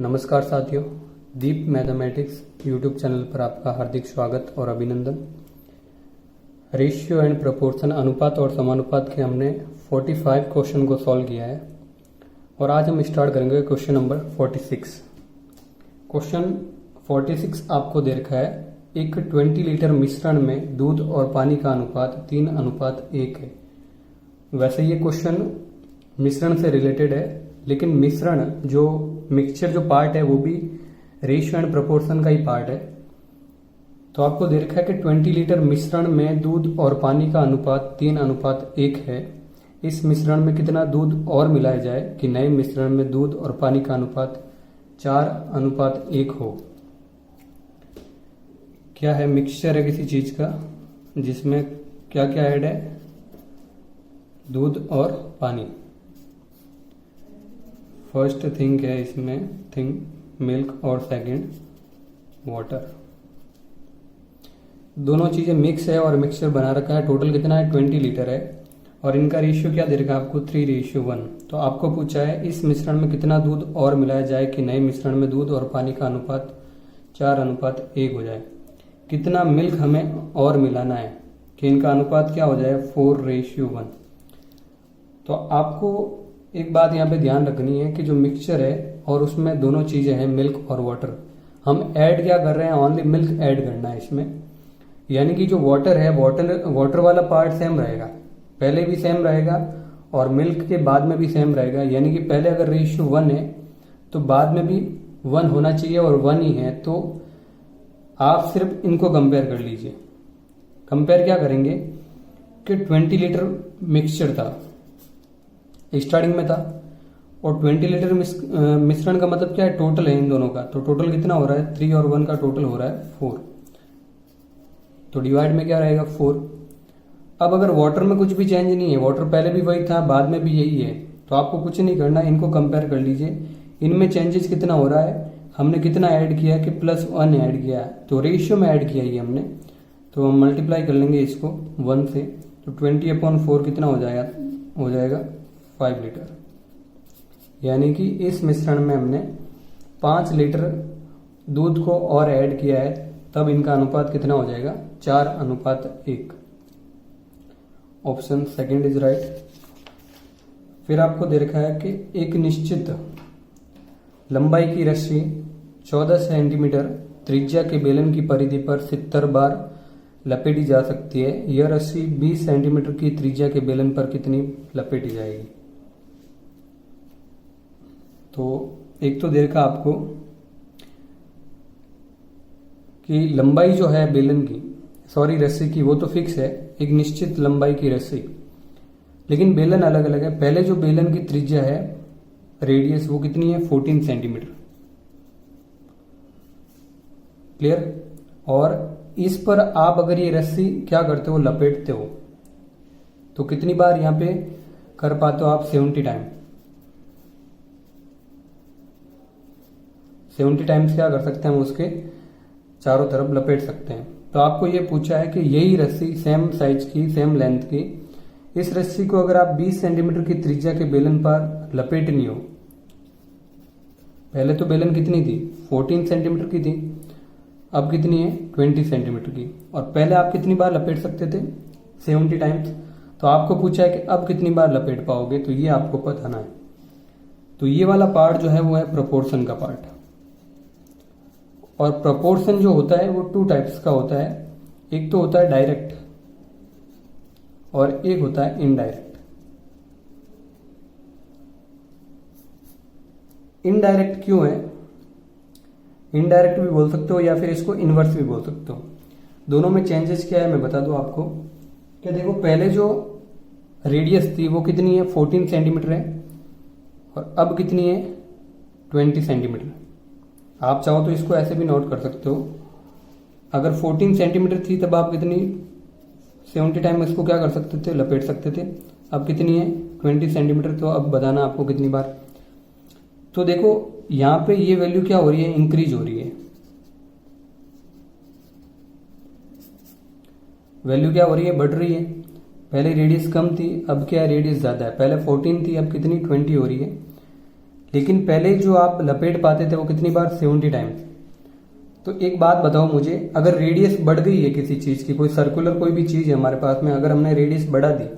नमस्कार साथियों, दीप mathematics YouTube channel पर आपका हार्दिक स्वागत और अभिनंदन। रेशियो एंड प्रोपोर्शन, अनुपात और समानुपात के हमने 45 क्वेश्चन को सॉल्व किया है और आज हम स्टार्ट करेंगे क्वेश्चन नंबर 46। क्वेश्चन 46 आपको दे रखा है, एक 20 लीटर मिश्रण में दूध और पानी का अनुपात 3:1 है। वैसे ये क्वेश्चन मिश्रण से रिलेटेड है, लेकिन मिश्रण जो मिक्सचर जो पार्ट है वो भी रेशियो एंड प्रोपोर्शन का ही पार्ट है। तो आपको दे रखा है कि 20 लीटर मिश्रण में दूध और पानी का अनुपात 3:1 है। इस मिश्रण में कितना दूध और मिलाया जाए कि नए मिश्रण में दूध और पानी का अनुपात 4:1 हो। क्या है? मिक्सचर है किसी चीज का जिसमें क्या क्या ऐड है? दूध और पानी। फर्स्ट थिंग है इसमें थिंग मिल्क और सेकंड वाटर। दोनों चीजें मिक्स है और मिक्सचर बना रखा है। टोटल कितना है? 20 लीटर है और इनका रेशियो क्या दे रखा है आपको? 3:1। तो आपको पूछा है इस मिश्रण में कितना दूध और मिलाया जाए कि नए मिश्रण में दूध और पानी का अनुपात 4:1 हो जाए। कितना मिल्क हमें और मिलाना है कि इनका अनुपात क्या हो जाए? 4:1। तो आपको एक बात यहाँ पे ध्यान रखनी है कि जो मिक्सचर है और उसमें दोनों चीजें हैं मिल्क और वाटर। हम ऐड क्या कर रहे हैं? ओनली मिल्क ऐड करना है इसमें। यानी कि जो वाटर है, वाटर वाला पार्ट सेम रहेगा, पहले भी सेम रहेगा और मिल्क के बाद में भी सेम रहेगा। यानी कि पहले अगर रेशियो 1 है तो बाद में भी 1 होना चाहिए और 1 ही है। तो आप सिर्फ इनको कंपेयर कर लीजिए। कंपेयर क्या करेंगे कि 20 लीटर मिक्सचर था, स्टार्टिंग में था, और 20 लीटर मिश्रण का मतलब क्या है? टोटल है इन दोनों का। तो टोटल कितना हो रहा है? 3 और 1 का टोटल हो रहा है 4। तो डिवाइड में क्या रहेगा? 4। अब अगर वाटर में कुछ भी चेंज नहीं है, वाटर पहले भी वही था, बाद में भी यही है, तो आपको कुछ नहीं करना, इनको कंपेयर कर लीजिए। इनमें चेंजेस कितना हो रहा है? हमने कितना ऐड किया है कि +1 ऐड किया है, तो रेशियो में ऐड किया है हमने। तो हम मल्टीप्लाई कर लेंगे इसको 1 से, तो 20/4 कितना हो जाएगा? 5 लीटर। यानी कि इस मिश्रण में हमने 5 लीटर दूध को और ऐड किया है, तब इनका अनुपात कितना हो जाएगा? 4:1। Option second is right. फिर आपको दे रखा है कि एक निश्चित लंबाई की रस्सी 14 सेंटीमीटर त्रिज्या के बेलन की परिधि पर 70 बार लपेटी जा सकती है। यह रस्सी 20 सेंटीमीटर की त्रिज्या के बेलन पर कितनी लपेटी जाएगी? तो एक तो दे रखा आपको कि लंबाई जो है बेलन की, सॉरी रस्सी की, वो तो फिक्स है, एक निश्चित लंबाई की रस्सी, लेकिन बेलन अलग अलग है। पहले जो बेलन की त्रिज्या है, रेडियस, वो कितनी है? 14 सेंटीमीटर। क्लियर? और इस पर आप अगर ये रस्सी क्या करते हो? लपेटते हो, तो कितनी बार यहां पे कर पाते हो आप? 70 टाइम। 70 टाइम्स क्या कर सकते हैं हम? उसके चारों तरफ लपेट सकते हैं। तो आपको ये पूछा है कि यही रस्सी सेम साइज की, सेम लेंथ की, इस रस्सी को अगर आप 20 सेंटीमीटर की त्रिज्या के बेलन पर लपेटनी हो, पहले तो बेलन कितनी थी? 14 सेंटीमीटर की थी, अब कितनी है? 20 सेंटीमीटर की। और पहले आप कितनी बार लपेट सकते थे? 70 टाइम्स। तो आपको पूछा है कि अब कितनी बार लपेट पाओगे, तो ये आपको बताना है। तो ये वाला पार्ट जो है वो है प्रोपोर्शन का पार्ट। और प्रोपोर्शन जो होता है वो 2 टाइप्स का होता है। एक तो होता है डायरेक्ट और एक होता है इनडायरेक्ट। इनडायरेक्ट क्यों है? इनडायरेक्ट भी बोल सकते हो या फिर इसको इनवर्स भी बोल सकते हो। दोनों में चेंजेस क्या है मैं बता दूं आपको। क्या देखो, पहले जो रेडियस थी वो कितनी है? 14 सेंटीमीटर है और अब कितनी है? 20 सेंटीमीटर। आप चाहो तो इसको ऐसे भी नोट कर सकते हो। अगर 14 सेंटीमीटर थी तब आप कितनी 70 टाइम इसको क्या कर सकते थे? लपेट सकते थे। अब कितनी है? 20 सेंटीमीटर। तो अब बताना आपको कितनी बार। तो देखो यहां पे ये वैल्यू क्या हो रही है? इंक्रीज हो रही है। वैल्यू क्या हो रही है? बढ़ रही है। पहले रेडियस कम थी, अब क्या है? रेडियस ज्यादा है। पहले 14 थी, अब कितनी? 20 हो रही है। लेकिन पहले जो आप लपेट पाते थे वो कितनी बार, 70 टाइम्स। तो एक बात बताओ मुझे, अगर रेडियस बढ़ गई है किसी चीज की, कोई सर्कुलर कोई भी चीज है हमारे पास में, अगर हमने रेडियस बढ़ा दी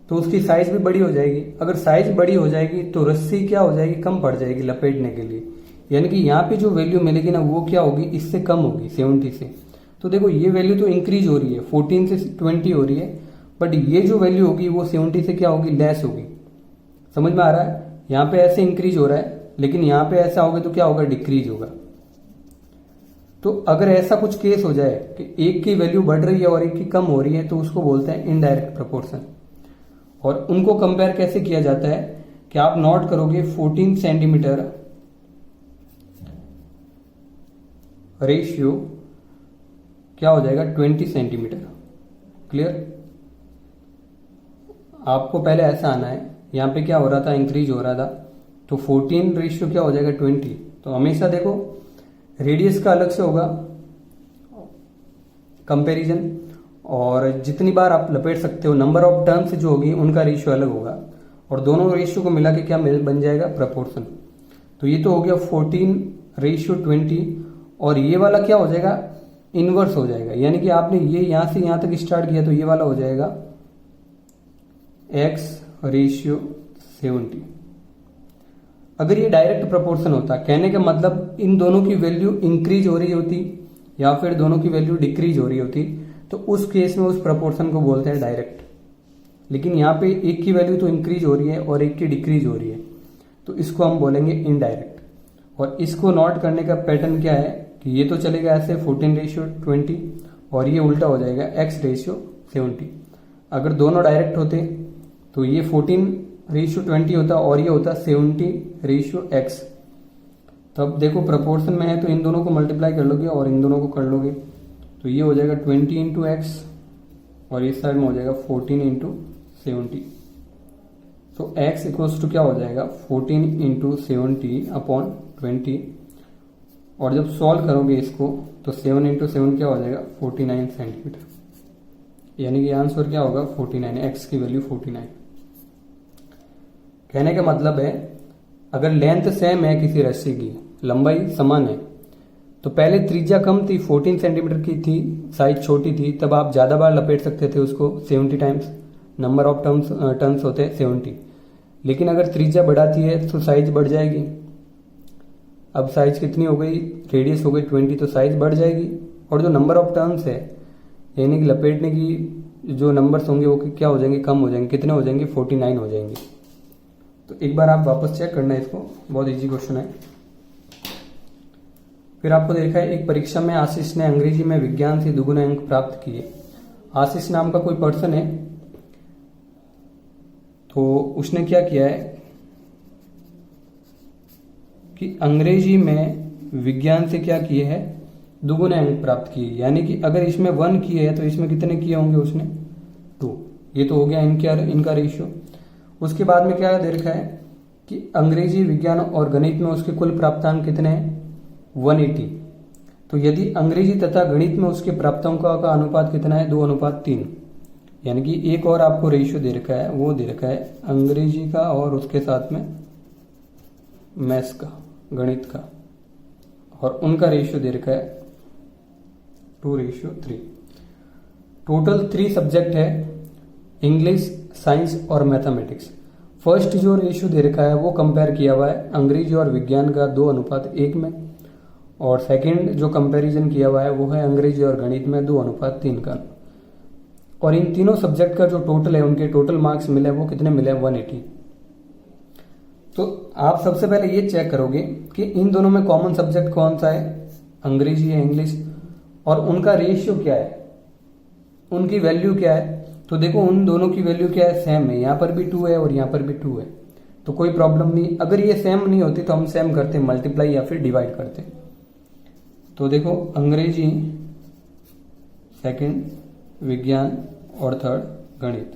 तो उसकी साइज भी बड़ी हो जाएगी। अगर साइज बड़ी हो जाएगी तो रस्सी क्या हो जाएगी, कम पड़ जाएगी लपेटने के लिए। यानी कि यहाँ पे जो वैल्यू मिलेगी ना वो क्या होगी, इससे कम होगी, 70 से। तो देखो ये वैल्यू तो इंक्रीज हो रही है, 14 से 20 हो रही है, बट ये जो वैल्यू होगी वो 70 से क्या होगी, लेस होगी। समझ में आ रहा है? यहाँ पे ऐसे इंक्रीज हो रहा है, लेकिन यहाँ पे ऐसा होगा तो क्या होगा, डिक्रीज होगा। तो अगर ऐसा कुछ केस हो जाए कि एक की वैल्यू बढ़ रही है और एक की कम हो रही है तो उसको बोलते हैं इनडायरेक्ट प्रोपोर्शन। और उनको कंपेयर कैसे किया जाता है कि आप नोट करोगे 14 सेंटीमीटर रेशियो क्या हो जाएगा, 20 सेंटीमीटर। क्लियर? आपको पहले ऐसा आना है, यहां पे क्या हो रहा था, इंक्रीज हो रहा था, तो 14 रेशियो क्या हो जाएगा, 20। तो हमेशा देखो रेडियस का अलग से होगा कंपैरिजन, और जितनी बार आप लपेट सकते हो, नंबर ऑफ टर्न्स जो होगी उनका रेशियो अलग होगा, और दोनों रेशियो को मिला के क्या बन जाएगा, प्रपोर्शन। तो ये तो हो गया 14 रेशियो 20, और ये वाला क्या हो जाएगा, इनवर्स हो जाएगा। यानी कि आपने ये यहां से यहां तक स्टार्ट किया तो ये वाला हो जाएगा x रेशियो 70। अगर ये डायरेक्ट प्रोपोर्शन होता, कहने का मतलब इन दोनों की वैल्यू इंक्रीज हो रही होती या फिर दोनों की वैल्यू डिक्रीज हो रही होती, तो उस केस में उस प्रोपोर्शन को बोलते हैं डायरेक्ट। लेकिन यहाँ पे एक की वैल्यू तो इंक्रीज हो रही है और एक की डिक्रीज हो रही है, तो इसको हम बोलेंगे इनडायरेक्ट। और इसको नोट करने का पैटर्न क्या है कि ये तो चलेगा ऐसे 14 रेशियो 20, और ये उल्टा हो जाएगा x रेशियो 70। अगर दोनों डायरेक्ट होते तो ये 14 रेशियो 20 होता और ये होता 70 रेशियो x। तब देखो प्रपोर्शन में है तो इन दोनों को मल्टीप्लाई कर लोगे और इन दोनों को कर लोगे, तो ये हो जाएगा 20 इंटू एक्स, और इस साइड में हो जाएगा 14 इंटू 70। तो x इक्वल्स टू क्या हो जाएगा, 14 इंटू 70 अपॉन 20। और जब सॉल्व करोगे इसको तो 7 इंटू 7 क्या हो जाएगा, 49 सेंटीमीटर। यानी कि आंसर क्या होगा, 49, x की वैल्यू 49। कहने का मतलब है अगर लेंथ सेम है किसी रस्सी की, लंबाई समान है, तो पहले त्रिज्या कम थी, 14 सेंटीमीटर की थी, साइज छोटी थी, तब आप ज्यादा बार लपेट सकते थे उसको 70 टाइम्स, नंबर ऑफ टर्न्स होते हैं 70। लेकिन अगर त्रिज्या बढ़ाती है तो साइज बढ़ जाएगी। अब साइज कितनी हो गई, रेडियस हो गई 20, तो साइज बढ़ जाएगी। और जो नंबर ऑफ टर्न्स है यानी कि लपेटने की जो नंबर्स होंगे वो क्या हो जाएंगे, कम हो जाएंगे। कितने हो जाएंगे, 49 हो जाएंगे। तो एक बार आप वापस चेक करना है इसको, बहुत इजी क्वेश्चन है। फिर आपको देखा है एक परीक्षा में आशीष ने अंग्रेजी में विज्ञान से दुगुने अंक प्राप्त किए। आशीष नाम का कोई पर्सन है, तो उसने क्या किया है कि अंग्रेजी में विज्ञान से क्या किए हैं, दुगुने अंक प्राप्त किए। यानी कि अगर इसमें 1 किए हैं तो इसमें कितने किए होंगे उसने, 2। ये तो हो गया इनका रेशियो। उसके बाद में क्या दे रखा है कि अंग्रेजी, विज्ञान और गणित में उसके कुल प्राप्तांक कितने हैं, 180। तो यदि अंग्रेजी तथा गणित में उसके प्राप्तांकों का अनुपात कितना है, 2:3। यानी कि एक और आपको रेशियो दे रखा है, वो दे रखा है अंग्रेजी का और उसके साथ में मैथ्स का, गणित का, और उनका रेशियो दे रखा है 2:3। टोटल 3 सब्जेक्ट है, इंग्लिश, साइंस और मैथमेटिक्स। फर्स्ट जो रेशियो दे रखा है वो कंपेयर किया हुआ है अंग्रेजी और विज्ञान का 2:1 में, और सेकंड जो कंपैरिजन किया हुआ है वो है अंग्रेजी और गणित में 2:3 का। और इन तीनों सब्जेक्ट का जो टोटल है, उनके टोटल मार्क्स मिले वो कितने मिले, 180। तो आप सबसे पहले ये चेक करोगे कि इन दोनों में कॉमन सब्जेक्ट कौन सा है, अंग्रेजी या इंग्लिश, और उनका रेशियो क्या है, उनकी वैल्यू क्या है। तो देखो उन दोनों की वैल्यू क्या है, सेम है। यहां पर भी 2 है और यहां पर भी 2 है, तो कोई प्रॉब्लम नहीं। अगर ये सेम नहीं होती तो हम सेम करते, मल्टीप्लाई या फिर डिवाइड करते। तो देखो अंग्रेजी सेकंड, विज्ञान और थर्ड गणित।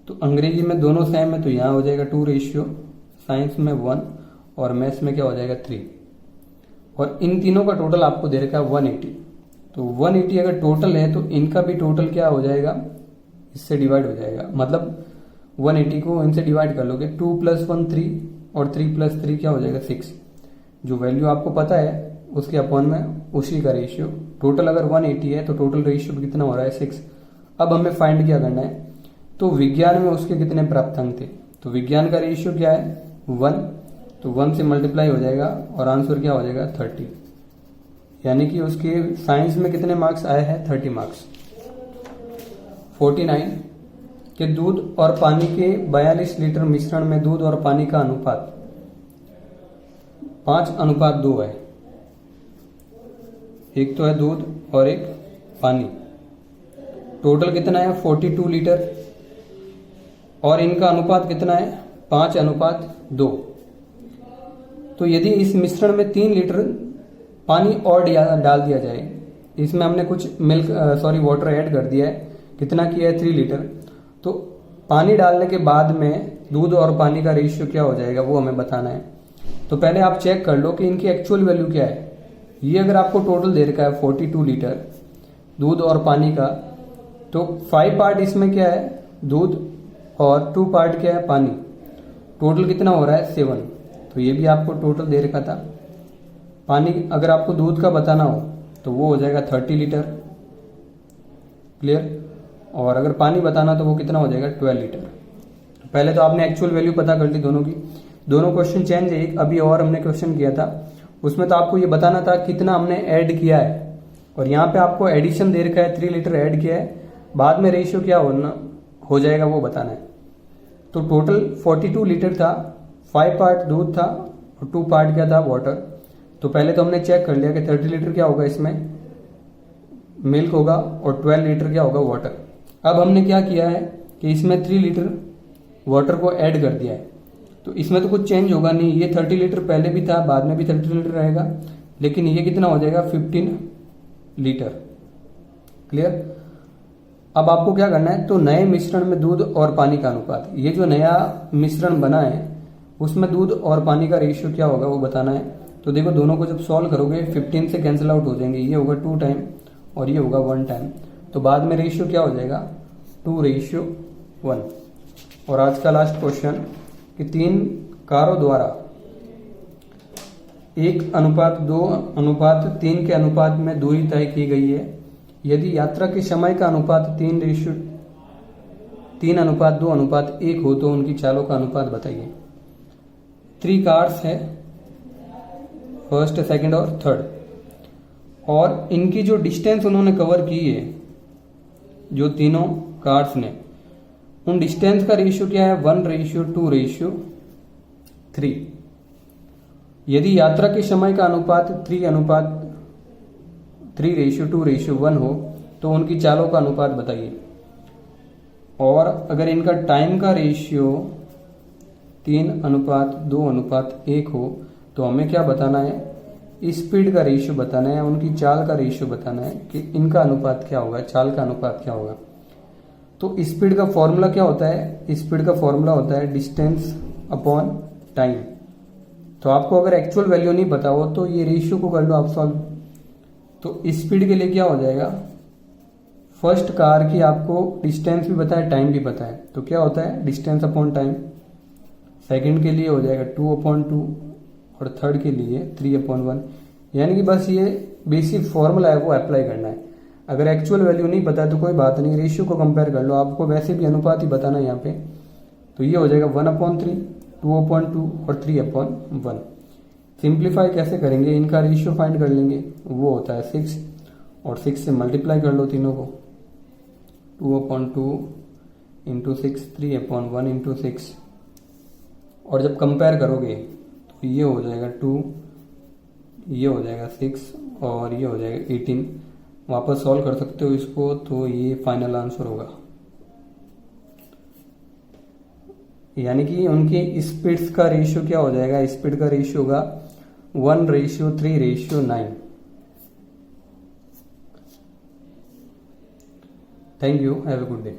तो अंग्रेजी में दोनों सेम है तो यहां हो जाएगा 2 रेशियो, साइंस में 1 और मैथ्स में क्या हो जाएगा 3। और इन तीनों का टोटल आपको दे रखा है 180। तो 180 अगर टोटल है तो इनका भी टोटल क्या हो जाएगा, इससे डिवाइड हो जाएगा। मतलब 180 को इनसे डिवाइड कर लोगे, 2 + 1 3, और 3 + 3 क्या हो जाएगा 6। जो वैल्यू आपको पता है उसके अपॉन में उसी का रेशियो। टोटल अगर 180 है तो टोटल रेशियो कितना हो रहा है 6। अब हमें फाइंड क्या करना है, तो विज्ञान में उसके कितने प्राप्तांक थे, तो विज्ञान का रेशियो क्या है 1, तो 1 से मल्टीप्लाई हो जाएगा और आंसर क्या हो जाएगा 30। यानी कि उसके साइंस में कितने मार्क्स आए हैं 30 मार्क्स। 49 के दूध और पानी के 42 लीटर मिश्रण में दूध और पानी का अनुपात 5:2 है। एक तो है दूध और एक पानी। टोटल कितना है 42 लीटर और इनका अनुपात कितना है 5:2। तो यदि इस मिश्रण में 3 लीटर पानी और डाल दिया जाए, इसमें हमने कुछ वाटर ऐड कर दिया है, कितना किया है 3 लीटर, तो पानी डालने के बाद में दूध और पानी का रेशियो क्या हो जाएगा वो हमें बताना है। तो पहले आप चेक कर लो कि इनकी एक्चुअल वैल्यू क्या है। ये अगर आपको टोटल दे रखा है 42 लीटर दूध और पानी का, तो 5 पार्ट इसमें क्या है दूध और 2 पार्ट क्या है पानी। टोटल कितना हो रहा है 7। तो ये भी आपको टोटल दे रखा था। पानी अगर आपको दूध का बताना हो तो वो हो जाएगा 30 लीटर, क्लियर। और अगर पानी बताना तो वो कितना हो जाएगा 12 लीटर। पहले तो आपने एक्चुअल वैल्यू पता कर ली दोनों की। दोनों क्वेश्चन चेंज है, एक अभी और हमने क्वेश्चन किया था उसमें तो आपको ये बताना था कितना हमने ऐड किया है, और यहाँ पे आपको एडिशन दे रखा है 3 लीटर ऐड किया है, बाद में रेशियो क्या हो जाएगा वो बताना है। तो टोटल 42 लीटर था, 5 पार्ट दूध था और 2 पार्ट क्या था वाटर। तो पहले तो हमने चेक कर लिया कि 30 लीटर क्या होगा इसमें मिल्क होगा और 12 लीटर क्या होगा वाटर। अब हमने क्या किया है कि इसमें 3 लीटर वाटर को ऐड कर दिया है, तो इसमें तो कुछ चेंज होगा नहीं। ये 30 लीटर पहले भी था, बाद में भी 30 लीटर रहेगा, लेकिन ये कितना हो जाएगा 15 लीटर, क्लियर। अब आपको क्या करना है, तो नए मिश्रण में दूध और पानी का अनुपात, ये जो नया मिश्रण बना है उसमें दूध और पानी का रेशियो क्या होगा वो बताना है। तो देखो दोनों को जब सॉल्व करोगे 15 से कैंसिल आउट हो जाएंगे, ये होगा 2 टाइम और ये होगा 1 टाइम, तो बाद में रेशियो क्या हो जाएगा 2:1। और आज का लास्ट क्वेश्चन कि 3 कारों द्वारा 1:2:3 के अनुपात में दूरी तय की गई है। यदि यात्रा के समय का अनुपात 3:2:1 हो तो उनकी चालों का अनुपात बताइए। 3 कार्स है, फर्स्ट, सेकंड और थर्ड, और इनकी जो डिस्टेंस उन्होंने कवर की है जो तीनों कार्स ने, उन डिस्टेंस का रेशियो क्या है 1:2:3। यदि यात्रा के समय का अनुपात 3:2:1 हो तो उनकी चालों का अनुपात बताइए। और अगर इनका टाइम का रेशियो 3:2:1 हो तो हमें क्या बताना है, स्पीड का रेशियो बताना है, उनकी चाल का रेशियो बताना है कि इनका अनुपात क्या होगा, चाल का अनुपात क्या होगा। तो स्पीड का फॉर्मूला क्या होता है, स्पीड का फॉर्मूला होता है डिस्टेंस अपॉन टाइम। तो आपको अगर एक्चुअल वैल्यू नहीं पता हो तो ये रेशियो को कर लो आप सॉल्व। तो स्पीड के लिए क्या हो जाएगा, फर्स्ट कार की आपको डिस्टेंस भी पता है, टाइम भी पता है, तो क्या होता है डिस्टेंस अपॉन टाइम। सेकंड के लिए हो जाएगा 2/2 और थर्ड के लिए 3/1। यानी कि बस ये बेसिक फॉर्मूला है वो अप्लाई करना है। अगर एक्चुअल वैल्यू नहीं पता है तो कोई बात नहीं, रेशियो को कंपेयर कर लो, आपको वैसे भी अनुपात ही बताना है यहाँ पे। तो ये हो जाएगा 1/3, 2/2 और 3/1। सिंप्लीफाई कैसे करेंगे, इनका रेशियो फाइंड कर लेंगे, वो होता है 6 और 6 से मल्टीप्लाई कर लो तीनों को, 2/2 इंटू 6, 3/1 इंटू 6। और जब कंपेयर करोगे तो ये हो जाएगा 2, ये हो जाएगा 6 और ये हो जाएगा 18। वापस सॉल्व कर सकते हो इसको, तो ये फाइनल आंसर होगा। यानी कि उनकी स्पीड्स का रेशियो क्या हो जाएगा, स्पीड का रेशियो होगा 1:3:9। Thank you, have a good day.